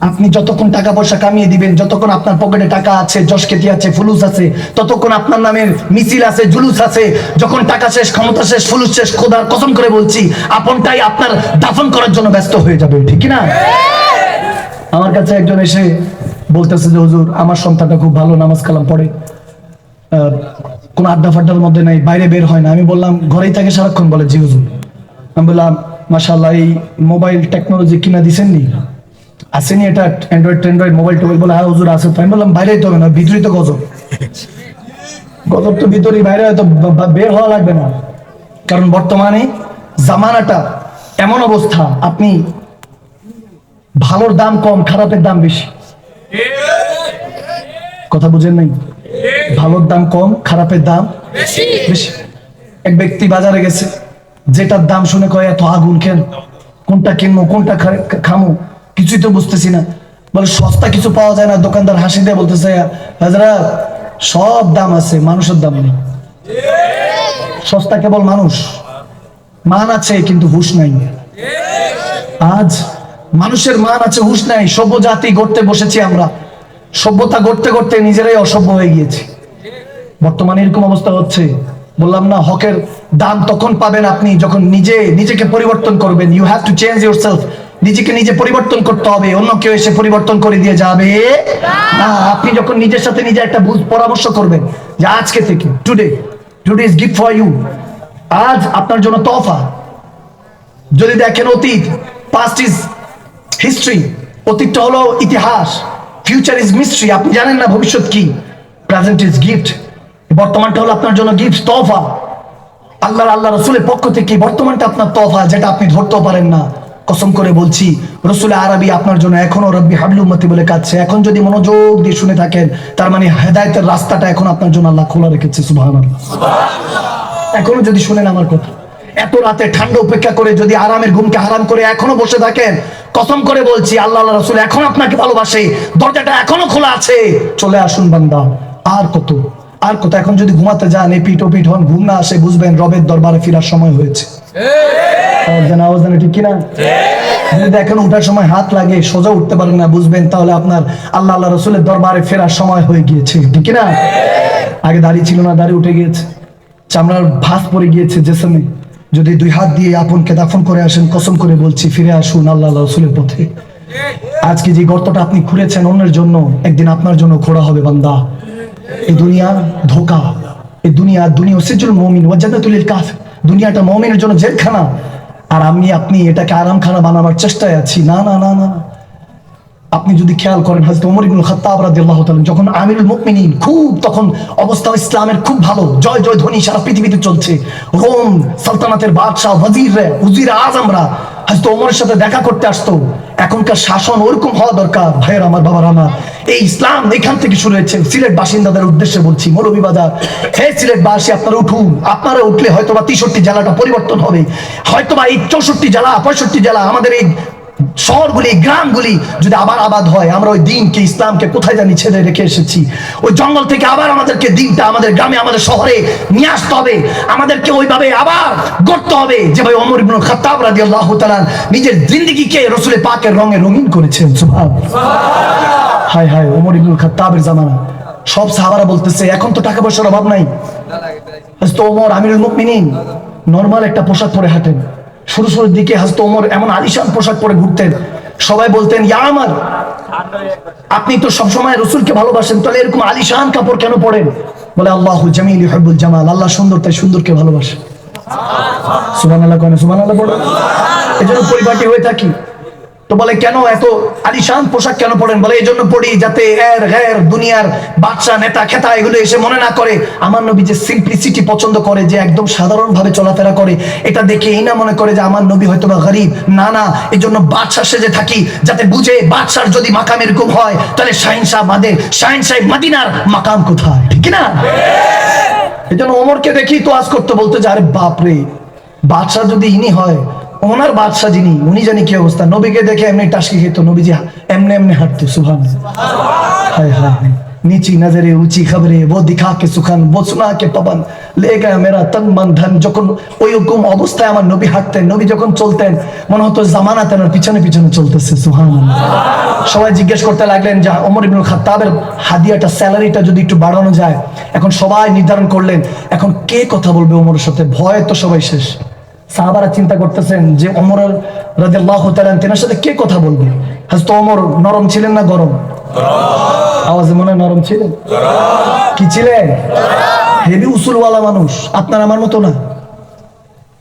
আপনি যতক্ষণ টাকা পয়সা কামিয়ে দিবেন, যতক্ষণ আপনার পকেটে টাকা আছে, যশকেতি আছে, ফুলুস আছে, ততক্ষণ আপনার নামের মিছিল আছে, জুলুস আছে। যখন টাকা শেষ, ক্ষমতা শেষ, ফুলুস শেষ, খোদার কসম করে বলছি আপনটাই আপনার দাফন করার জন্য ব্যস্ত হয়ে যাবে, ঠিক না? আমার কাছে একজন এসে বলতেছে যে হুজুর, আমার সন্তানটা খুব ভালো, নামাজ কালাম পড়ে, কোন আড্ডা ফাড্ডার মধ্যে নাই, বাইরে বের হয় না। আমি বললাম ঘরেই থাকে সারাক্ষণ? বলে জি হুজুর। আমি বললাম মাশাআল্লাহ, এই মোবাইল টেকনোলজি কিনা দিছেন নি? আসেনি এটা অ্যান্ড্রয়েড মোবাইল টোবাইল? বলে হ্যাঁ হুজুর আছে। তো আমি বললাম বাইরেই তো হবে না, ভিতরেই তো গজব। গজব তো ভিতরেই, বাইরে হয়তো বের হওয়া লাগবে না। কারণ বর্তমানে জামানাটা এমন অবস্থা, আপনি ভালোর দাম কম, খারাপের দাম বেশি। কথা বুঝেন নাই? ভালোর দাম কম, খারাপের দাম বেশি। এক ব্যক্তি বাজারে গেছে, যেটার দাম শুনে কয় এত আগুন কেন, কোনটা কিনবো, কোনটা খামো, কিছুই তো বুঝতেছি না। বলে সস্তা কিছু পাওয়া যায় না? দোকানদার হাসি দিয়ে বলতেছে হাজরা, সব দাম আছে, মানুষের দাম নেই। সস্তা কেবল মানুষ, মান আছে কিন্তু হুঁশ নাই। আজ মানুষের মান আছে, হুঁশ নাই। সভ্য জাতি গড়তে বসেছি আমরা, সভ্যতা গড়তে গড়তে নিজেরাই অসভ্য হয়ে গিয়েছি। বর্তমানে এরকম অবস্থা হচ্ছে। বললাম না, হকের দাম তখন পাবেন আপনি যখন নিজেকে পরিবর্তন করবেন। You have to change yourself. নিজেকে নিজে পরিবর্তন করতে হবে, অন্য কেউ এসে পরিবর্তন করে দিয়ে যাবে না। আপনি যখন নিজের সাথে নিজে একটা পরামর্শ করবেন যে আজকে থেকে, today is gift for you, আজ আপনার জন্য তোহফা। যদি দেখেন অতীত, পাস্ট ইজ হিস্ট্রি, অতীতটা হলো ইতিহাস, ফিউচার ইজ মিস্ট্রি, আপনি জানেন না ভবিষ্যৎ কি। প্রেজেন্ট ইজ গিফট, বর্তমানটা হলো আপনার জন্য গিফট, তোহফা। আল্লাহ রসুলের পক্ষ থেকে বর্তমানটা আপনার তোহফা, যেটা আপনি ধরতেও পারেন না। কসম করে বলছি, রসুল আরবি আপনার জন্য এখনো রব্বি হাবলি উম্মতি বলে কাঁদছে। এখন যদি মনোযোগ দিয়ে শুনে থাকেন, তার মানে হেদায়েতের রাস্তাটা এখন আপনার জন্য আল্লাহ খোলা রেখেছে। সুবহানাল্লাহ। এখনো যদি শুনেন আমার কথা, এত রাতে ঠান্ডা উপেক্ষা করে যদি আরামের ঘুমকে হারাম করে এখনো বসে থাকেন, কসম করে বলছি আল্লাহ রসুল এখন আপনাকে ভালোবাসে, দরজাটা এখনো খোলা আছে। চলে আসুন বান্দা, আর কত এখন যদি ঘুমাতে যান, এই পিঠ হন, ঘুম না আসে, বুঝবেন রবের দরবারে ফেরার সময় হয়েছে। ঠিক কিনা? যদি দেখেন উঠার সময় হাত লাগে, সোজা উঠতে পারেন না, বুঝবেন তাহলে আপনার আল্লাহ রসুলের দরবারে ফেরার সময় হয়ে গিয়েছে, ঠিক কিনা? আগে দাড়ি ছিল না, দাড়ি উঠে গিয়েছে, চামড়ার ভাঁজ পড়ে গিয়েছে জেসমে। যদি দুই হাত দিয়ে আপনকে দাফন করে আসেন, কসম করে বলছি ফিরে আসুন আল্লাহ রসুলের পথে। আজকে যে গর্তটা আপনি খুঁড়েছেন অন্যের জন্য, একদিন আপনার জন্য খোঁড়া হবে বান্দা। এই দুনিয়া ধোঁকা, এই দুনিয়া সিজুল মুমিন ওয়া জান্নাতুল লিল কাফির। দুনিয়াটা মুমিনের জন্য জেলখানা, আর আপনি এটাকে আরামখানা বানাবার চেষ্টায় আছি। না না না না, আপনি যদি খেয়াল করেন, হযরত ওমর ইবনে খাত্তাব রাদিয়াল্লাহু তাআলা যখন আমিরুল মুমিনিন, খুব তখন অবস্থা ইসলামের খুব ভালো, জয় জয় ধ্বনি সারা পৃথিবীতে চলছে। রোম সালতানাতের বাদশা, উজির আজমরা হযরত ওমরের সাথে দেখা করতে আসতো। এখনকার শাসন ওরকম হওয়া দরকার। ভাইয়ের আমার, বাবার আমার, এই ইসলাম এখান থেকে শুরু হয়েছে। সিলেট বাসিন্দাদের উদ্দেশ্যে বলছি, মৌলভীবাজার, হে সিলেটবাসী, আপনারা উঠুন। আপনারা উঠলে হয়তোবা 63 জেলাটা পরিবর্তন হবে। হয়তোবা এই 64 জেলা, 65 জেলা, আমাদের এই শহরগুলি, গ্রামগুলি যদি আবার আবাদ হয়, আমরা ওই দিনকে, ইসলামকে কোথায় জানি ছেড়ে রেখে এসেছি। ওই জঙ্গল থেকে আবার আমাদেরকে দিনটা আমাদের গ্রামে, আমাদের শহরে নিয়ে আসতে হবে। আমাদেরকে ওইভাবে আবার গড়তে হবে যে ভাই ওমর ইবনে খাত্তাব রাদিয়াল্লাহু তাআলা নিজের জিন্দেগিকে রাসূলের পাকের রঙে রঙিন করেছেন। সুবহানাল্লাহ। হায় হায়, ওমর ইবনে খাত্তাবের জামানা। সব সাহাবারা বলতেছে এখন তো টাকা পয়সার অভাব নাই। হযরত ওমর আমিরুল মুমিনিন নরমাল একটা পোশাক পরে হাঁটেন। শুরুর দিকে হযরত ওমর এমন আলিশান পোশাক পরে ঘুরতেন, সবাই বলতেন ইয়া আমার, আপনি তো সবসময় রাসূলকে ভালোবাসেন, তাহলে এরকম আলিশান কাপড় কেন পরেন? বলে আল্লাহু জামিল ইউহিব্বুল জামাল, আল্লাহ সুন্দর, তাই সুন্দরকে ভালোবাসে। সুবহানাল্লাহ, কোন সুবহানাল্লাহ বলো। এজন্য পরিপাটি হয়ে থাকি। তো বলে কেন এত আলিশান পোশাক কেন পড়েন? বলে এই জন্য পড়ি যাতে দুনিয়ার বাদশা, নেতা, খেতা এগুলো এসে মনে না করে আমার নবী যে সিম্পলিসিটি পছন্দ করে, যে একদম সাধারণ ভাবে চলাফেরা করে, এটা দেখে এই না মনে করে যে আমার নবী হয়তো বা গরিব। না না, এই জন্য বাদশা সেজে থাকি, যাতে বুঝে বাদশার যদি মাকাম এরকম হয়, তাহলে শাহিনশাহ মদিনার মাকাম কোথায়, ঠিক না? এই জন্য ওমরকে দেখি তো আজ করতে বলতে যে আরে বাপরে, বাদশা যদি ইনি হয়, ওনার বাদশা যিনি, উনি জানি কি অবস্থা। নবীকে দেখে এমনি টাসকি খেত, নবীজি এমনি হাঁটতো। সুবহানাল্লাহ। হায় হায়, नीची नजरे ऊंची खबरे वो दिखा के सुखान वो सुना के पवन ले गया मेरा तन मन धन। যখন ওই রকম অবস্থায় আমার নবী হাঁটতেন, নবী যখন চলতেন মনে হতো জামানা তার পিছনে পিছনে চলতেছে। সুবহানাল্লাহ। সবাই জিজ্ঞেস করতে লাগলেন যে ওমর ইবনে খাত্তাবের হাদিয়াটা, স্যালারিটা যদি একটু বাড়ানো যায়। এখন সবাই নির্ধারণ করলেন এখন কে কথা বলবে ওমরের সাথে। ভয় তো সবাই শেষ। সাহাবারা চিন্তা করতেছেন যে ওমর রাদিয়াল্লাহু তাআলা তেনার সাথে কে কথা বলবে। হযরত ওমর নরম ছিলেন না গরম? আওয়াজে মনে নরম ছিলেন? কি ছিলেন? হেভি উসুলওয়ালা মানুষ। আপনার আমার মতো না,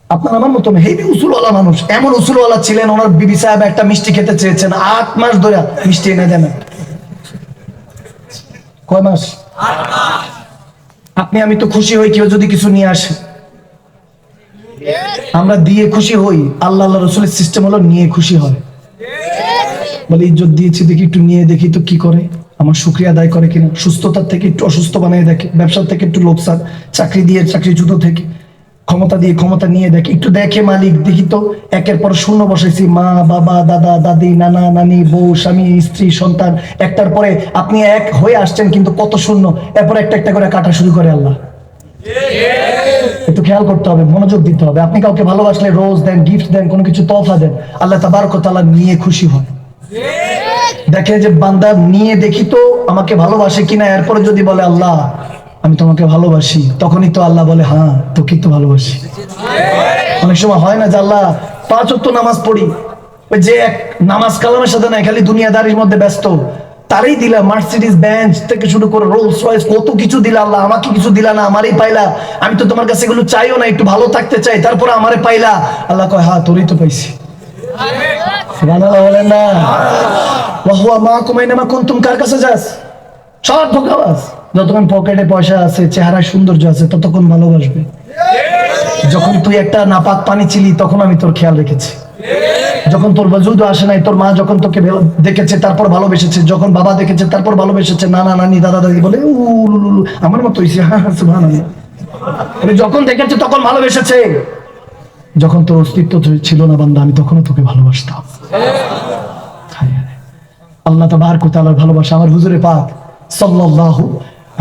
আপনার আমার মতো না, হেভি উসুলওয়ালা মানুষ। এমন উসুলওয়ালা ছিলেন ওনার বিবি সাহেব একটা মিষ্টি খেতে চেয়েছেন, 8 মাস ধরে মিষ্টি এনে দেন। কয় মাস? 8 মাস। আপনি আমি তো খুশি হই কেউ যদি কিছু নিয়ে আসে, আমরা দিয়ে খুশি হই। আল্লাহ আল্লাহ রসুলের সিস্টেম হলো নিয়ে খুশি হয়। বলে ইজ্জত দিয়েছি দেখি একটু নিয়ে দেখি তো কি করে, আমার শুকরিয়া আদায় করে কিনা, সুস্থতার থেকে একটু অসুস্থ বানিয়ে দেখে, ব্যবসার থেকে একটু লোকসান, চাকরি দিয়ে চাকরিচ্যুত থেকে, ক্ষমতা দিয়ে ক্ষমতা নিয়ে দেখে, একটু দেখে মালিক দেখি তো একের পর শূন্য বসাইছি, মা বাবা দাদা দাদি নানা নানি বউ স্বামী স্ত্রী সন্তান, একটার পরে আপনি এক হয়ে আসছেন কিন্তু কত শূন্য, এরপর একটা একটা করে কাটা শুরু করে আল্লাহ। একটু খেয়াল করতে হবে, মনোযোগ দিতে হবে। আপনি কাউকে ভালোবাসলে রোজ দেন, গিফট দেন, কোনো কিছু তোহফা দেন, আল্লাহ তাবারক ওয়া তাআলা নিয়ে খুশি হয়। দেখে যে বান্দা নিয়ে দেখি তো আমাকে ভালোবাসে কিনা, এরপরে যদি বলে আল্লাহ আমি তোমাকে ভালোবাসি, তখনই তো আল্লাহ বলে হ্যাঁ তোকে তো ভালোবাসি। অনেক সময় হয় না যে আল্লাহ 5 ওয়াক্ত নামাজ পড়ি, ওই যে এক নামাজ কালামের সাথে নাই, খালি দুনিয়াদারির মধ্যে ব্যস্ত, তারই দিলা মার্সিডিজ বেঞ্চ থেকে শুরু করে রোলস রয়েস কত কিছু দিলা, আল্লাহ আমাকে কিছু দিলা না, আমারই পাইলা, আমি তো তোমার কাছে এগুলো চাইও না, একটু ভালো থাকতে চাই, তারপরে আমারে পাইলা। আল্লাহ কয় হ্যাঁ তোরই তো পাইছি। সুবহানাল্লাহ বলেন না? ওয়া হুয়া মাআকুম আইনামা কুনতুম, কার কাছে যাস? সব ধোঁকাবাজ। যতক্ষণ পকেটে পয়সা আছে, চেহারায় সৌন্দর্য আছে, ততক্ষণ ভালোবাসবে। যখন তুই একটা নাপাক পানি ছিলি তখন আমি তোর খেয়াল রেখেছি। যখন তোর ওজুদ আসে নাই, তোর মা যখন তোকে দেখেছে তারপর ভালোবেসেছে, যখন বাবা দেখেছে তারপর ভালোবেসেছে, নানা নানি দাদা দাদি বলে আমার মতো হইছে, হ্যাঁ সুবহানাল্লাহ। যখন দেখেছে তখন ভালোবেসেছে। যখন তোর অস্তিত্ব ছিল না বান্দা, আমি তখনও তোকে ভালোবাসতাম। আল্লাহ তাবারক ওয়া তাআলার ভালোবাসা। আমার হুজুরে পাক সাল্লাল্লাহু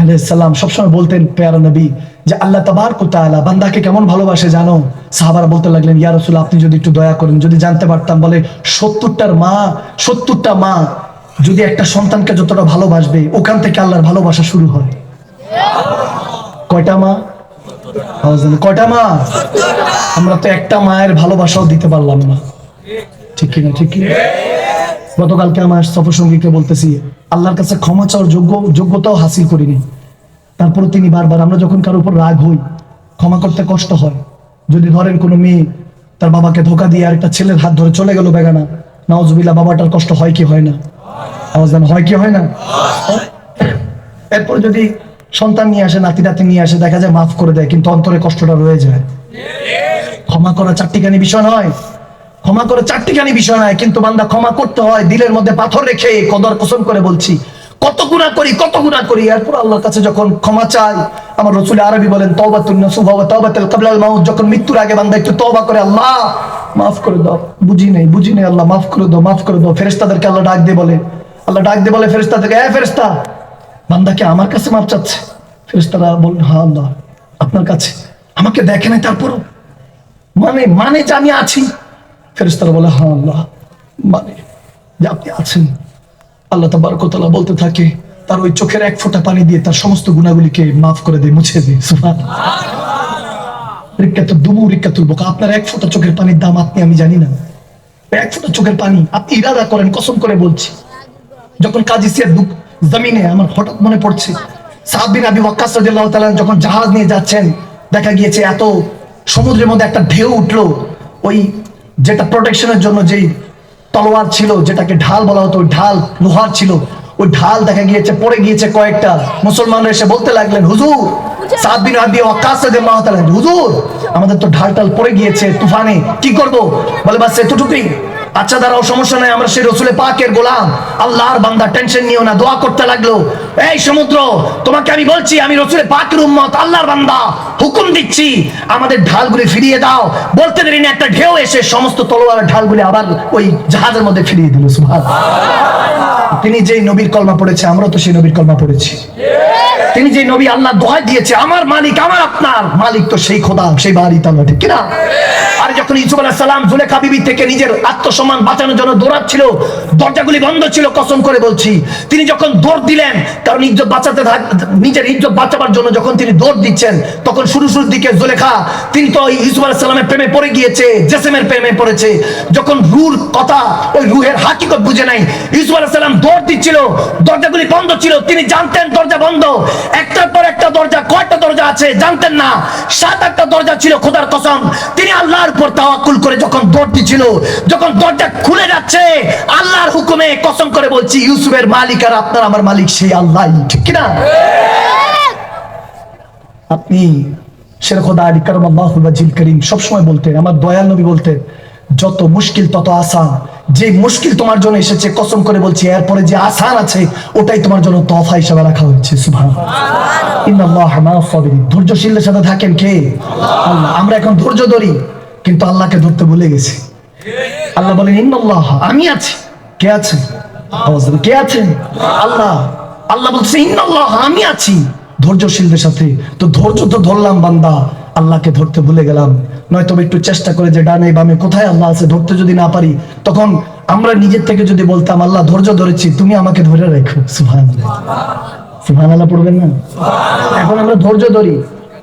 আলাইহি সাল্লাম সবসময় বলতেন, প্যারা নবী, যে আল্লাহ তাবারক ওয়া তাআলা বান্দাকে কেমন ভালোবাসে জানো? সাহাবারা বলতে লাগলেন ইয়া রাসূল আপনি যদি একটু দয়া করেন, যদি জানতে পারতাম। বলে 70টা মা যদি একটা সন্তানকে যতটা ভালোবাসবে, ওখান থেকে আল্লাহর ভালোবাসা শুরু হয়। কয়টা মা? কয়টা মা? আমরা তো একটা মায়ের ভালোবাসাও দিতে পারলাম না, ঠিক কিনা? ঠিক কিনা? গতকালকে আমার সফর সঙ্গীকে বলতেছি আল্লাহর কাছে ক্ষমা চাওয়ার যোগ্যতাও হাসিল করিনি, তারপরে তিনি বারবার, আমরা যখন কারোর উপর রাগ হই ক্ষমা করতে কষ্ট হয়। যদি ধরেন কোনো মেয়ে তার বাবাকে ধোকা দিয়ে আরেকটা ছেলের হাত ধরে চলে গেল বেগানা, নাউজুবিল্লাহ, বাবাটার কষ্ট হয় কি হয় না? আওয়াজ দেন, হয় কি হয় না? এরপর যদি সন্তান নিয়ে আসে, নাতি নাতি নিয়ে আসে, দেখা যায় মাফ করে দেয়, কিন্তু অন্তরে কষ্টটা রয়ে যায়। ক্ষমা করা চারটিখানি বিষয় নয়, ক্ষমা করে চারটিখানি বিষয় নয়, কিন্তু বান্দা ক্ষমা করতে হয় দিলের মধ্যে পাথর রেখে। কদর কসম করে বলছি, কত গুনাহ করি, এরপর আল্লাহর কাছে যখন ক্ষমা চাই, আমার রাসূল আরবি বলেন তাওবাতুন নাসুহা ওয়া তাওবাতুল ক্বাবলাল মাউত, যখন মৃত্যুর আগে বান্দা একটু তওবা করে, আল্লাহ মাফ করে দাও, বুঝি নেই আল্লাহ মাফ করে দাও। ফেরেশতাদেরকে আল্লাহ ডাক দিয়ে বলে ফেরেশতাদেরকে, এ ফেরেশতা, বান্দা কি আমার কাছে মাফ চাচ্ছে? ফেরেশতারা বলেন হ্যাঁ আল্লাহ আপনার কাছে, আমাকে দেখে নাই তারপরও মানে যে আমি আছি। ফেরেশতারা বলে হ্যাঁ আল্লাহ মানে যে আপনি আছেন। আল্লাহ তাবারক ওয়া তাআলা বলতে থাকে তার ওই চোখের এক ফোঁটা পানি দিয়ে তার সমস্ত গুনাহগুলিকে মাফ করে দেয়, মুছে দেয়। সুবহানাল্লাহ। রিক্কাতুল দুমু রিক্কাতুল বুকা, আপনার এক ফোঁটা চোখের পানির দাম আপনি আমি জানি না। এক ফোঁটা চোখের পানি আপনি ইরাদা করেন, কসম করে বলছি। যখন কাজী সিয়াদ জমিনে, আমার হঠাৎ মনে পড়ছে সাদ বিন আবি ওয়াক্কাস রাদিয়াল্লাহু তাআলা যখন জাহাজ নিয়ে যাচ্ছেন, দেখা গিয়েছে এত সমুদ্রের মধ্যে একটা ঢেউ উঠলো, ওই যেটা প্রোটেকশনের জন্য যেই তলোয়ার ছিল, যেটাকে ঢাল বলা হতো, ওই ঢাল লোহার ছিল, ওই ঢাল দেখা গিয়েছে পড়ে গিয়েছে কয়েকটা। মুসলমানরা এসে বলতে লাগলেন হুজুর, সাদ বিন আবি ওয়াক্কাস রাদিয়াল্লাহু তাআলা, হুজুর আমাদের তো ঢাল পড়ে গিয়েছে তুফানে, কি করব? বলে বাস এতটুকুই, আচ্ছা দাঁড়াও, সমস্যা নাই, আমরা সেই রসুলের পাকের গোলাম, আল্লাহর বান্দা, টেনশন নিও না। দোয়া করতে লাগলো, এই সমুদ্র তোমাকে আমি বলছি, আমি রসুলের পাকের উম্মত, আল্লাহর বান্দা, হুকুম দিচ্ছি আমাদের ঢালগুলি ফিরিয়ে দাও। বলতে দেরি না, একটা ঢেউ এসে সমস্ত তলোয়ারের ঢালগুলি আবার ওই জাহাজের মধ্যে ফিরিয়ে দিল। সুবহানাল্লাহ। তিনি যেই নবীর কলমা পড়েছে আমরা তো সেই নবীর কলমা পড়েছি। তিনি যে নবী আল্লাহ দোহাই দিয়েছে, আমার মালিক আমার আপনার মালিক তো সেই খোদা, সেই বাড়ি তাল্লাহ, ঠিক কিনা? আর যখন ইউসুফ আলাইহিস সালাম জুলেখা বিবি থেকে নিজের আত্মসম্মান বাঁচানোর জন্য দৌড়াচ্ছিল, দরজাগুলি বন্ধ ছিল, কসম করে বলছি তিনি যখন দৌড় দিলেন, কারণ ইজ্জত বাঁচাতে নিজের ইজ্জত বাঁচাবার জন্য যখন তিনি দৌড় দিচ্ছেন, তখন শুরুর দিকে জুলেখা তিনি তো ইউসুফ আলাইহিস সালামের প্রেমে পড়ে গিয়েছে, জেসেমের প্রেমে পড়েছে। যখন রুর কথা, ওই রুহের হাকিকত বুঝে নাই, ইউসুফ আলাইহিস সালাম দৌড় দিচ্ছিল, দরজাগুলি বন্ধ ছিল, তিনি জানতেন দরজা বন্ধ, একটার পর একটা দরজা, কয়টা দরজা আছে জানতেন না, 7-8টা দরজা ছিল, খোদার কসম। তিনি আল্লাহর উপর তাওয়াক্কুল করে যখন দৌড় দিচ্ছিল, যখন দরজা খুলে যাচ্ছে আল্লাহর হুকুমে, কসম করে বলছি ইউসুফের মালিক আর আপনার আমার মালিক সেই আল্লাহ, ঠিক কিনা? আপনি শের খোদা আলী কারামাল্লাহু ওয়াজহিল কারীম সবসময় বলতেন, আমার দয়াল নবী বলতেন, যত মুশকিল তত আসান। যে মুশকিল তোমার জন্য এসেছে, কসম করে বলছি এরপরে যে আসান আছে ওটাই তোমার জন্য তোহফা হিসেবে রাখা হয়েছে। সুবহানাল্লাহ, ইন্নাল্লাহা মা'আস সাবিরিন। ধৈর্যশীলদের সাথে থাকেন কে? আল্লাহ। আমরা এখন ধৈর্য ধরি কিন্তু আল্লাহকে ধরতে ভুলে গেছি। আল্লাহ বলেন ইন্নাল্লাহা, আমি আছি। কে আছে? কে আছেন? আল্লাহ। আল্লাহ বলছে ইন্নাল্লাহা, আমি আছি ধৈর্যশীলদের সাথে। তো ধৈর্য তো ধরলাম বান্দা, আল্লাহকে ধরতে ভুলে গেলাম। নয়তো একটু চেষ্টা করে যে ডানে বামে কোথায় আল্লাহ আছে ধরতে যদি না পারি, তখন আমরা নিজের থেকে যদি বলতাম আল্লাহ ধৈর্য ধরেছি, তুমি আমাকে ধরে রেখো। সুবহানাল্লাহ, সুবহানাল্লাহ পড়বেন না? এখন আমরা ধৈর্য ধরি,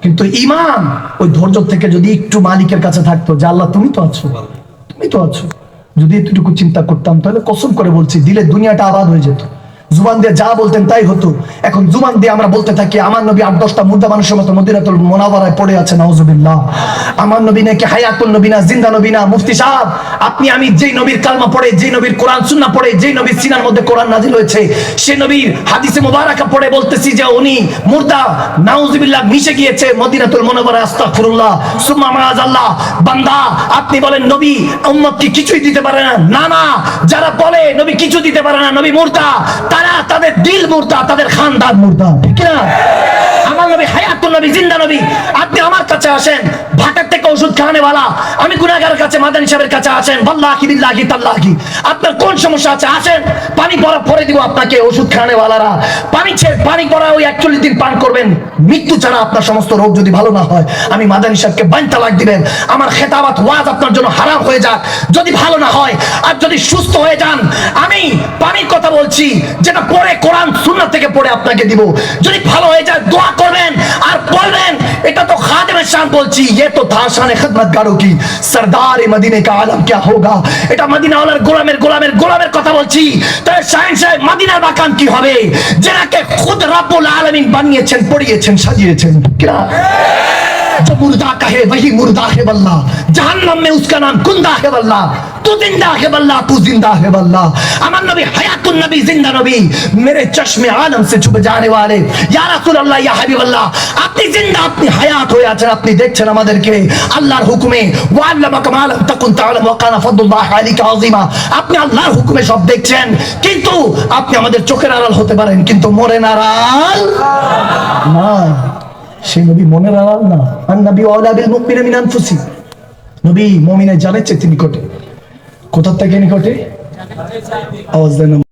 কিন্তু ঈমান ওই ধৈর্য থেকে যদি একটু মালিকের কাছে থাকতো, যে আল্লাহ তুমি তো আছো, তুমি তো আছো, যদি এতটুকু চিন্তা করতাম, তাহলে কসম করে বলছি দিলে দুনিয়াটা আবাদ হয়ে যেত। জুবান দিয়ে যা বলতেন তাই হতো। এখন জুবান দিয়ে আমরা বলতে থাকি আমার নবী 8-10টা মুর্দা মানুষের মতো মদিনাতুল মুনাওয়ারায় পড়ে আছে, নাউজুবিল্লাহ। আমার নবী নাকি হায়াতুল নবী না, জিন্দা নবী না। মুফতি সাহেব, আপনি আমি যেই নবীর কালমা পড়ে, যেই নবীর কোরআন সুন্নাহ পড়ে, যেই নবীর সিনার মধ্যে কোরআন নাজিল হয়েছে, সেই নবীর হাদিসে মুবারাকা পড়ে বলতেছি যে উনি মুর্দা, নাউজুবিল্লাহ, মিশে গিয়েছে মদিনাতুল মুনাওয়ারায়। আস্তাগফিরুল্লাহ সুম্মা মাআযাল্লাহ। বান্দা আপনি বলেন নবী উম্মতকে কিছুই দিতে পারে না? না না, যারা বলে নবী কিছু দিতে পারে না, নবী মুর্দা, তাদের দিল মুর্দা, তাদের খানদান মুর্দা, ঠিক না? আমার নবী হায়াতুল নবী, জিন্দা নবী। আপনি আমার কাছে আসেন, ভাটার থেকে ওষুধ খাওয়ানেওয়ালা, আমি গুনাহগারের কাছে, মাদানী সাহেবের কাছে আসেন, ওয়াল্লাহি বিল্লাহি তাল্লাহি আপনার কোন সমস্যা আছে আসেন, পানি পরে দিব আপনাকে। ওষুধ খাওয়ানেওয়ালারা পানি পরা ওই 41 দিন পান করবেন, মৃত্যু ছাড়া আপনার সমস্ত রোগ যদি ভালো না হয়, আমি মাদানী সাহেবকে 22 তালাক দিবেন, আমার খেতাবাত ওয়াজ আপনার জন্য হারাম হয়ে যাক যদি ভালো না হয়। আর যদি সুস্থ হয়ে যান, আমি পানির কথা বলছি, যেটা পড়ে কোরআন সুন্নাহ থেকে পড়ে আপনাকে দিব। যদি ভালো হয়ে যায় দোয়া করবেন আর বলবেন এটা তো খাদেমের শান। বলছি ये तो था शान खिदमतगारों की, सरदार मदीने का आलम क्या होगा। এটা মদিনাওয়ালার গোলামের কথা বলছি। তাই শাহিন সাহেব মদিনার মাকাম কি হবে, যেনাকে খুদ রব্বুল আলামিন বানিয়েছেন, পড়িয়েছেন, সাজিয়েছেন, কিনা? जो मुर्दा कहे वही मुर्दा है वल्लाह, जहन्नम में उसका नाम कुंदा है वल्लाह, तू जिंदा है वल्लाह, तू जिंदा है वल्लाह। अमन नबी हयातुन नबी, जिंदा नबी, मेरे चश्मे आलम से छुप जाने वाले, या रसूल अल्लाह, या हबीब अल्लाह, আপনি জিন্দা, আপনি হায়াত হয়ে আছেন, আপনি দেখছেন আমাদেরকে আল্লাহর হুকুমে। ওয়াল্লামাকা মা লাম তাকুন তা'লাম ওয়া কানা ফাদলুল্লাহি আলাইকা আযীমা। আপনি আল্লাহর হুকুমে সব দেখছেন, কিন্তু আপনি আমাদের চোখের আড়াল হতে পারেন, কিন্তু মনের আড়াল না। সেই নবী মনের আড়াল না। আর নবী আওলা বিল মুমিনিনা মিন আনফুসি, নবী মুমিনের জানের চেয়ে নিকটে। কোথা থেকে নিকটে? আওয়াজ দেন।